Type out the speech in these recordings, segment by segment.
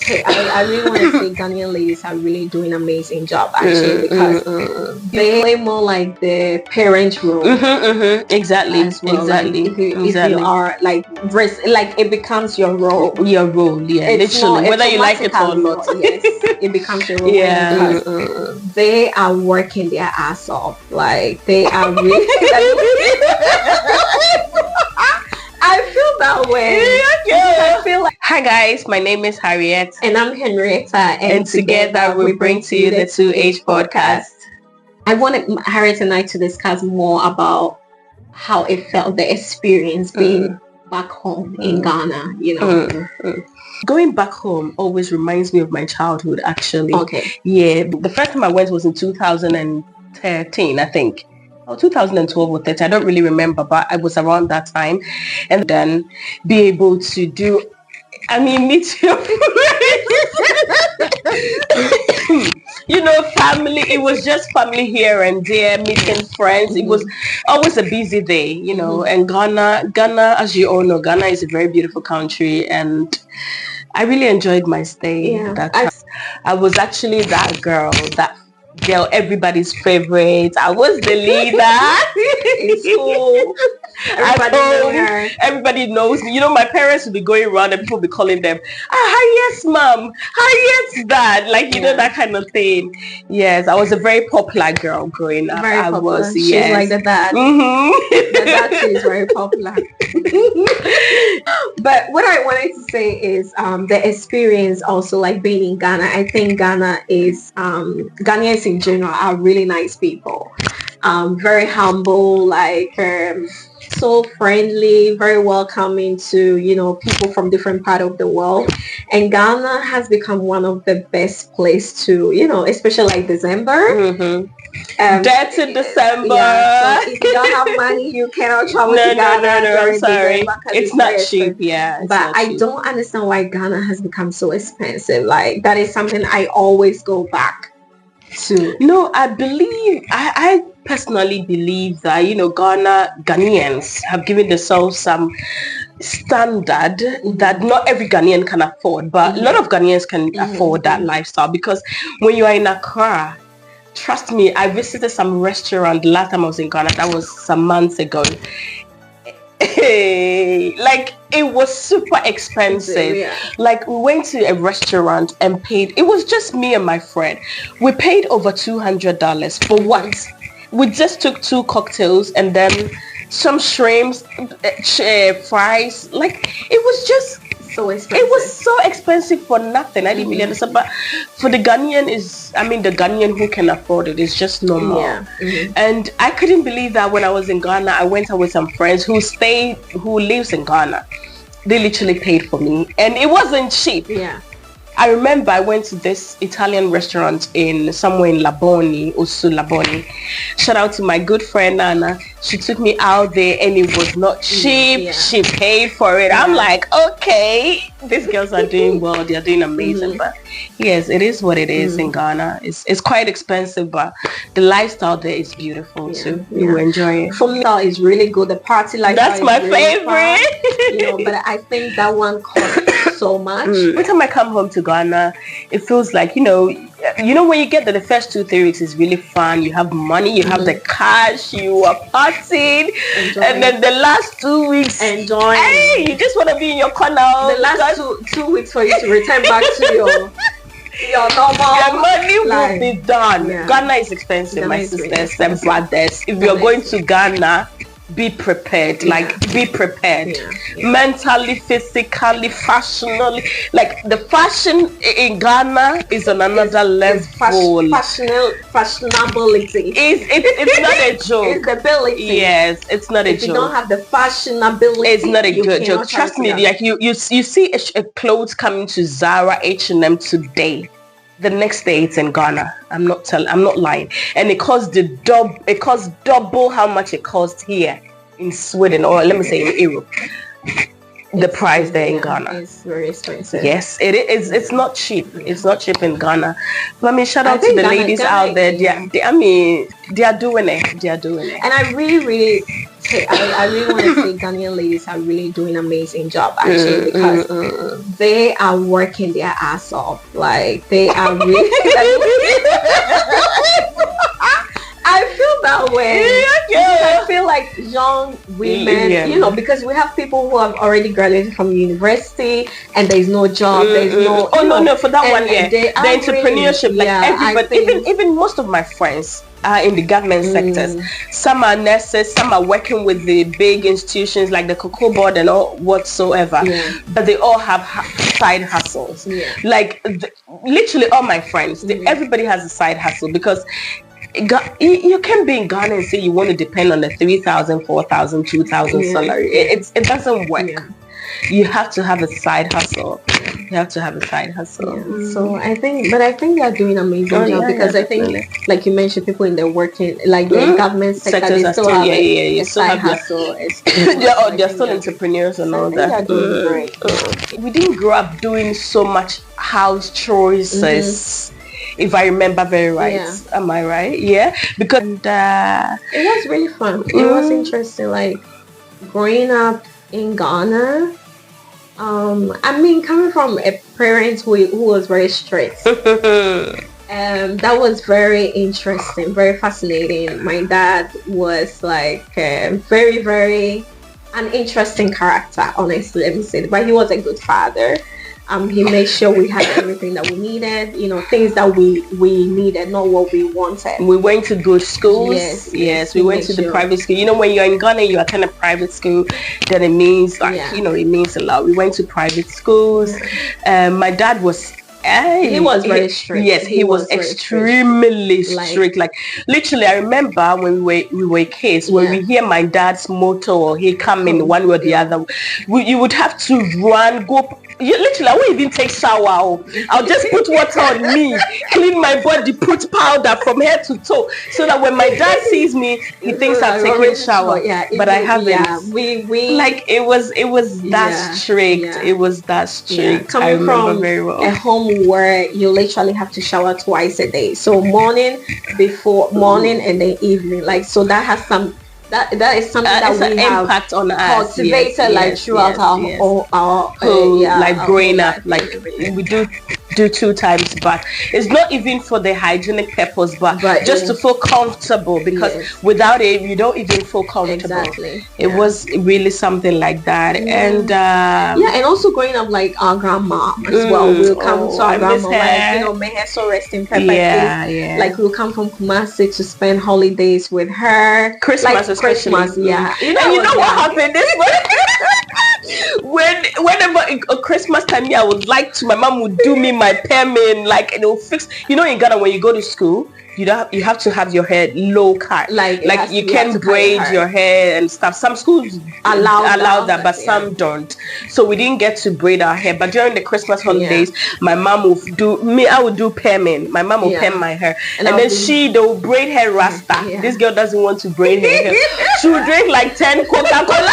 I really want to say Ghanaian ladies are really doing an amazing job actually because they play more like the parent role. Exactly. As well. Exactly. Like if you are like it becomes your role. Your role, yeah. It's literally, whether you like it or not. Yes, it becoms your role. Yeah. They are working their ass off. Like they are really. I feel that way. Yeah. I feel like. Hi guys, my name is Harriet. And I'm Henrietta. And together we bring to you the 2H podcast. I wanted Harriet and I to discuss more about how it felt, the experience being back home in Ghana, you know. Going back home always reminds me of my childhood, actually. Okay. Yeah. The first time I went was in 2013, I think. Or 2012 or 13, I don't really remember, but I was around that time. And then be able to do, me too. You know, family, it was just family here and there, meeting friends. It was always a busy day, you know. And Ghana, as you all know, Ghana is a very beautiful country, and I really enjoyed my stay. I was actually that girl, everybody's favorite. I was the leader in school. Everybody knows me. You know, my parents would be going around and people would be calling them, yes, mom, yes, dad. Like, you know, that kind of thing. Yes, I was a very popular girl growing up. Very popular. Was, She's like the dad. The dad is very popular. But what I wanted to say is the experience also, like being in Ghana. I think Ghana is, Ghanaians in general are really nice people. Very humble, like so friendly, very welcoming to, you know, people from different part of the world. And Ghana has become one of the best place to, you know, especially like December. Detty December. Yeah, so if you don't have money, you cannot travel to Ghana. No, I'm sorry. It's not cheap, but I don't understand why Ghana has become so expensive. Like, that is something I always go back to. No, I believe, I personally believe that, you know, Ghanaians have given themselves some standard that not every Ghanaian can afford, but a lot of Ghanaians can afford that lifestyle, because when you are in Accra, trust me, I visited some restaurant the last time I was in Ghana. That was some months ago. Like, it was super expensive. Yeah. Like, we went to a restaurant and paid. It was just me and my friend. We paid over $200 for what? We just took 2 cocktails and then some shrimps, fries. Like, it was just so expensive. It was so expensive for nothing. I didn't really understand. But for the Ghanaian the Ghanaian who can afford it is just normal. Yeah. And I couldn't believe that when I was in Ghana. I went out with some friends who lives in Ghana. They literally paid for me, and it wasn't cheap. Yeah. I remember I went to this Italian restaurant somewhere in Laboni. Shout out to my good friend Nana. She took me out there and it was not cheap. Yeah. She paid for it. Yeah. I'm like, okay, these girls are doing well. They're doing amazing. But yes, it is what it is in Ghana. It's quite expensive, but the lifestyle there is beautiful too. You will enjoy it. For me, it's really good. The party lifestyle. That's my favorite. You know, but I think that one costs so much. Every time I come home to Ghana, it feels like, you know when you get there, the first 2-3 weeks is really fun. You have money, you have the cash, you are partying, and then the last 2 weeks, enjoying. Hey, you just want to be in your corner. The last two weeks for you to return back to your normal. Your money life will be done. Yeah. Ghana is expensive, my sisters and brothers. If you're going to Ghana, be prepared. Be prepared. Mentally, physically, fashionally. Like, the fashion in Ghana is on another level. Fashionability. It's not a joke. It's the ability. Yes, it's not a joke. If you don't have the fashionability, it's not a good joke. Trust me, like you see a clothes coming to Zara, H&M today. The next day it's in Ghana. I'm not lying. And it costs double how much it costs here in Sweden, or let me say in Europe. The price there in Ghana is very expensive. Yes, it is. It's not cheap. It's not cheap in Ghana. But shout out to the ladies out there. They are doing it. They are doing it. And I really, really Hey, I really want to say Ghanaian ladies are really doing an amazing job actually because they are working their ass off. Like they are really. I feel that way. Yeah. I feel like young women, you know, because we have people who have already graduated from university and there's no job, there's no. No, for that one, yeah, the entrepreneurship, really, like everybody, even most of my friends are in the government sectors. Some are nurses, some are working with the big institutions like the Cocoa Board and all whatsoever. But they all have side hustles. Like literally all my friends, everybody has a side hustle because you can't be in Ghana and say you want to depend on the 3,000, 4,000, 2,000 salary. It doesn't work. You have to have a side hustle. You have to have a side hustle. So I think they're doing an amazing job because I think, like you mentioned, people in the working, like the government sector, they still have a side hustle. They're still entrepreneurs and all that. They're doing great. We didn't grow up doing so much house chores. If I remember very right. Am I right? Yeah. Because it was really fun. It was interesting. Like growing up in Ghana, I mean, coming from a parent who was very strict, that was very interesting, very fascinating. My dad was like very, very an interesting character, honestly, let me say. But he was a good father. He made sure we had everything that we needed, you know, things that we needed, not what we wanted. We went to good schools. Yes, we went to the private school. You know, when you're in Ghana, you attend a private school, then it means like, you know, it means a lot. We went to private schools. My dad was he was very strict. Yes, he was extremely strict. Like literally, I remember when we were kids, when we hear my dad's motto or he come in one way or the other, you would have to run, go. Literally, I won't even take shower. I'll just put water on me, clean my body, put powder from head to toe, so that when my dad sees me, he thinks I'm taking a shower. But I haven't. Yeah, we like it was that strict. It was that strict. Coming from very well. A home where you literally have to shower twice a day, so morning, before morning, and then evening. Like so, that has some. That is something that we have impact on us, cultivated like throughout our like growing up. Like we do 2 times, but it's not even for the hygienic purpose, but just to feel comfortable, because without it you don't even feel comfortable. It was really something like that. And and also growing up, like our grandma as well, we'll come to our grandma, like, you know, may her soul rest in perfect. Like we'll come from Kumasi to spend holidays with her, Christmas especially. You know what happened this month? Whenever Christmas time, I would like to, my mom would do me my permin, like, and it'll fix, you know, in Ghana when you go to school, you have to have your hair low cut, like you can braid your hair and stuff. Some schools allow that, but some don't. So we didn't get to braid our hair. But during the Christmas holidays, my mom would do me. I would do perming. My mom would perm my hair, and then they will braid hair rasta. This girl doesn't want to braid her hair. She would drink like 10 Coca-Cola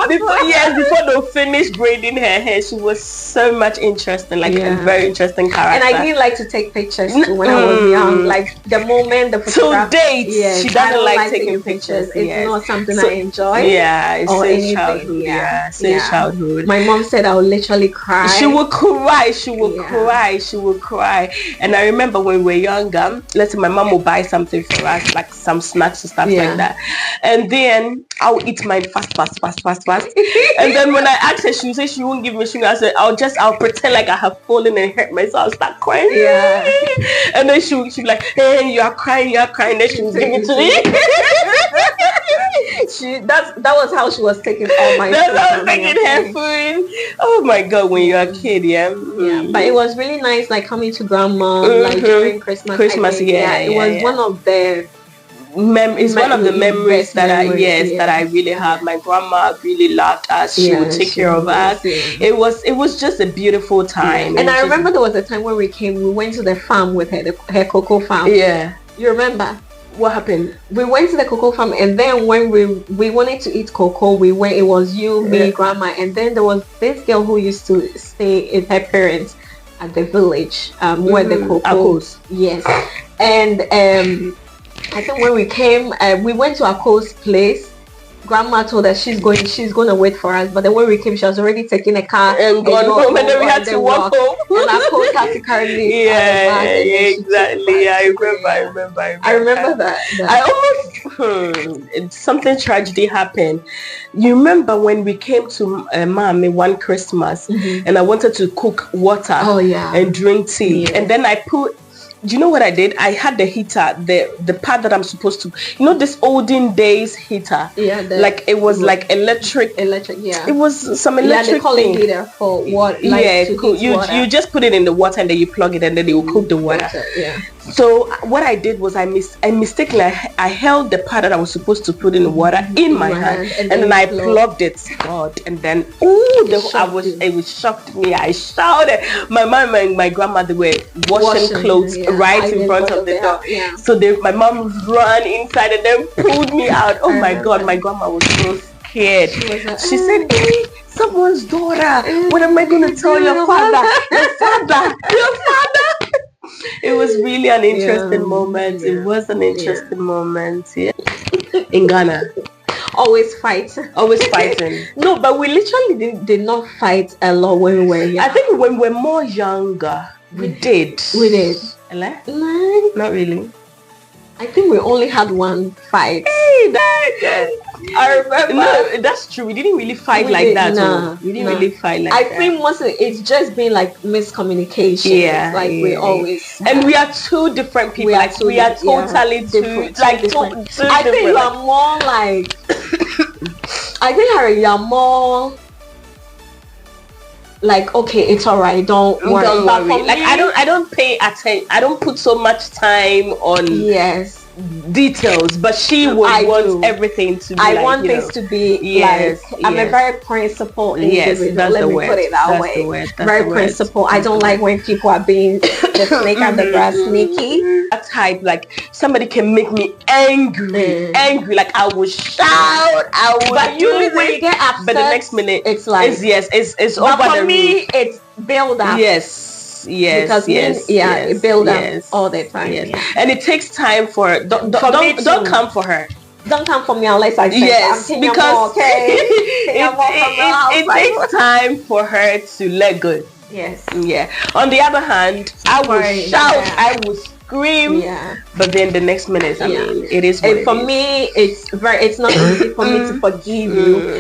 before they'll finish braiding her hair. She was so much interesting, like a very interesting character. And I didn't like to take pictures too when I was young. Like the moment the photograph, to date, she doesn't like taking pictures. It's not something I enjoy. It's since childhood. Since childhood. My mom said I would literally cry. She would cry. She would cry. And I remember when we were younger, let's say my mom would buy something for us, like some snacks and stuff like that. And then I'll eat mine fast. And then when I asked her, she would say she won't give me sugar. I said, I'll pretend like I have fallen and hurt myself. I'll start crying. And then she'd be like, hey, you are crying. Then she would give it to me. That was how she was taking all my food. That's how I was taking her food. Oh my God, when you're a kid, but it was really nice, like coming to grandma, like during Christmas. It was one of the one of the memories that I really have. My grandma really loved us. She would take care of us. It was just a beautiful time. And I remember there was a time when we went to the farm with her cocoa farm. You remember? What happened? We went to the cocoa farm, and then when we wanted to eat cocoa, we went. It was you, me, grandma, and then there was this girl who used to stay with her parents at the village where the cocoa. Yes, and I think when we came, we went to Ako's place, grandma told us she's going to wait for us, but then when we came, she was already taking a car and gone home, and then we had to walk home. And I told her to carry me. Yeah, exactly. Yeah, I remember that. I almost something tragedy happened. You remember when we came to Mommy one Christmas, and I wanted to cook water and drink tea, and then I put, do you know what I did? I had the heater, the part that I'm supposed to, this olden days heater. Yeah. Like it was like electric. Yeah. It was some electric thing. Heater for what? Like you just put it in the water and then you plug it and then it will cook the water. Yeah. So what I did was I mistakenly I held the part that I was supposed to put in the water in my hand and then I plugged it. God, and then it was shocked me. I shouted. My mom and my grandmother were washing clothes right in front of the door. Yeah. So my mom ran inside and then pulled me out. Oh my God, my grandma was so scared. She said, "Hey, someone's daughter. What am I going to tell your father? Your father." It was really an interesting moment. It was an interesting moment. Yeah. In Ghana. Always fighting. No, but we literally did not fight a lot when we were young. I think when we were more younger, we did. No. Not really. I think we only had one fight. I remember. No, that's true. We didn't really fight like that. We didn't really fight like that. I think mostly it's just been like miscommunication. Yeah. Like we always. And we are two different people. We are totally different. Like two I think you are more like. I think Harry, you are more. Like, okay, it's all right. Don't worry. Don't worry. Like I don't pay attention. I don't put so much time on details, but she would want everything to be I want things to be like I'm a very principled individual. Let me put it that way. Very principled. I don't like when people are being the snake and the grass sneaky. That type, like somebody can make me angry. Like I will shout, but when you get upset, but the next minute it's like it's over. But for me, it's build up. Because it builds up all the time. And it takes time for don't come for her. Don't come for me unless I say because it takes time for her to let go. Yes. Yeah. On the other hand, I will shout, I will scream. Yeah. But then the next minute, I mean, it is. For me, it's not easy for me to forgive you.